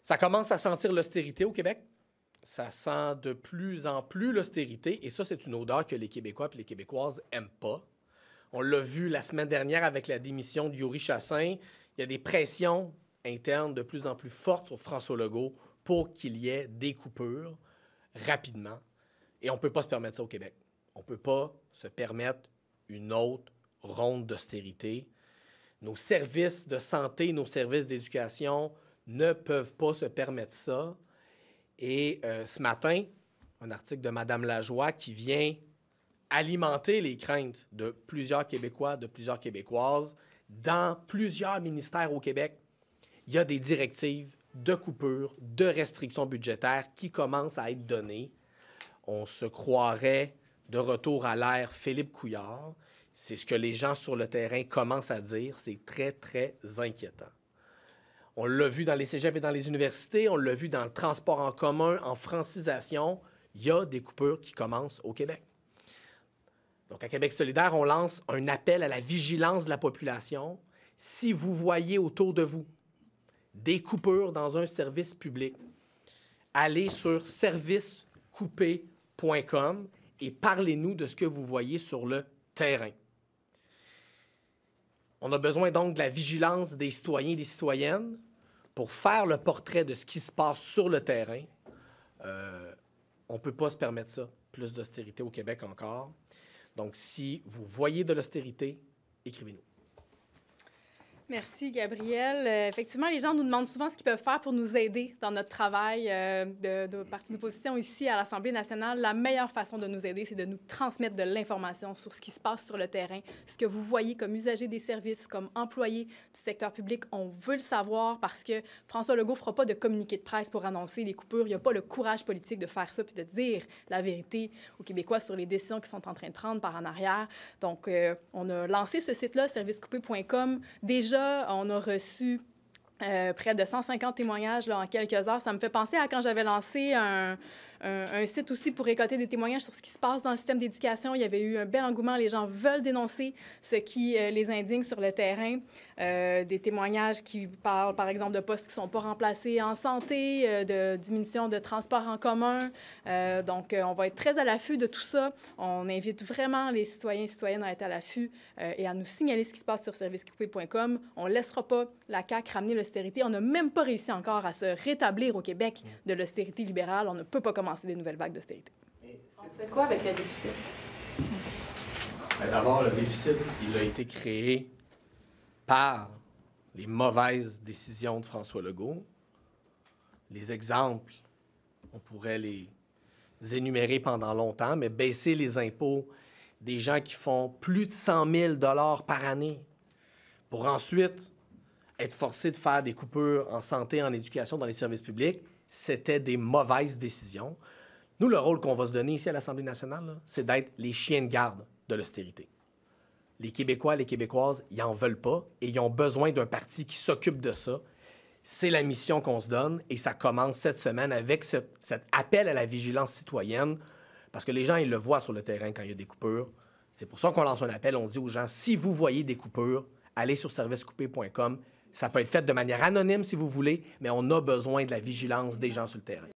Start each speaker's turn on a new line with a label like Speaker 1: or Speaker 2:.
Speaker 1: Ça commence à sentir l'austérité au Québec. Ça sent de plus en plus l'austérité. Et ça, c'est une odeur que les Québécois et les Québécoises n'aiment pas. On l'a vu la semaine dernière avec la démission de Yuri Chassin. Il y a des pressions internes de plus en plus fortes sur François Legault pour qu'il y ait des coupures rapidement. Et on ne peut pas se permettre ça au Québec. On ne peut pas se permettre une autre ronde d'austérité. Nos services de santé, nos services d'éducation ne peuvent pas se permettre ça. Et ce matin, un article de Mme Lajoie qui vient alimenter les craintes de plusieurs Québécois, de plusieurs Québécoises. Dans plusieurs ministères au Québec, il y a des directives de coupure, de restrictions budgétaires qui commencent à être données. On se croirait de retour à l'ère Philippe Couillard. C'est ce que les gens sur le terrain commencent à dire. C'est très, très inquiétant. On l'a vu dans les cégeps et dans les universités, on l'a vu dans le transport en commun, en francisation. Il y a des coupures qui commencent au Québec. Donc, à Québec solidaire, on lance un appel à la vigilance de la population. Si vous voyez autour de vous des coupures dans un service public, allez sur servicecoupé.com et parlez-nous de ce que vous voyez sur le terrain. On a besoin donc de la vigilance des citoyens et des citoyennes pour faire le portrait de ce qui se passe sur le terrain. On ne peut pas se permettre ça, plus d'austérité au Québec encore. Donc, si vous voyez de l'austérité, écrivez-nous.
Speaker 2: Merci, Gabriel. Effectivement, les gens nous demandent souvent ce qu'ils peuvent faire pour nous aider dans notre travail de parti d'opposition ici à l'Assemblée nationale. La meilleure façon de nous aider, c'est de nous transmettre de l'information sur ce qui se passe sur le terrain, ce que vous voyez comme usagers des services, comme employés du secteur public. On veut le savoir parce que François Legault ne fera pas de communiqué de presse pour annoncer les coupures. Il n'y a pas le courage politique de faire ça puis de dire la vérité aux Québécois sur les décisions qu'ils sont en train de prendre par en arrière. Donc, on a lancé ce site-là, servicecoupé.com. Déjà, on a reçu près de 150 témoignages là, en quelques heures. Ça me fait penser à quand j'avais lancé un site aussi pour récolter des témoignages sur ce qui se passe dans le système d'éducation. Il y avait eu un bel engouement. Les gens veulent dénoncer ce qui les indigne sur le terrain. Des témoignages qui parlent, par exemple, de postes qui ne sont pas remplacés en santé, de diminution de transport en commun. Donc, on va être très à l'affût de tout ça. On invite vraiment les citoyens et citoyennes à être à l'affût et à nous signaler ce qui se passe sur servicecoupé.com. On ne laissera pas la CAQ ramener l'austérité. On n'a même pas réussi encore à se rétablir au Québec de l'austérité libérale. On ne peut pas commencer des nouvelles vagues d'austérité.
Speaker 3: On fait quoi avec le déficit?
Speaker 1: D'abord, le déficit, il a été créé par les mauvaises décisions de François Legault. Les exemples, on pourrait les énumérer pendant longtemps, mais baisser les impôts des gens qui font plus de 100 000 $ par année pour ensuite être forcés de faire des coupures en santé, en éducation, dans les services publics, c'était des mauvaises décisions. Nous, le rôle qu'on va se donner ici à l'Assemblée nationale, c'est d'être les chiens de garde de l'austérité. Les Québécois, les Québécoises, ils n'en veulent pas et ils ont besoin d'un parti qui s'occupe de ça. C'est la mission qu'on se donne et ça commence cette semaine avec cet appel à la vigilance citoyenne parce que les gens, ils le voient sur le terrain quand il y a des coupures. C'est pour ça qu'on lance un appel. On dit aux gens, si vous voyez des coupures, allez sur servicecoupé.com. Ça peut être fait de manière anonyme si vous voulez, mais on a besoin de la vigilance des gens sur le terrain.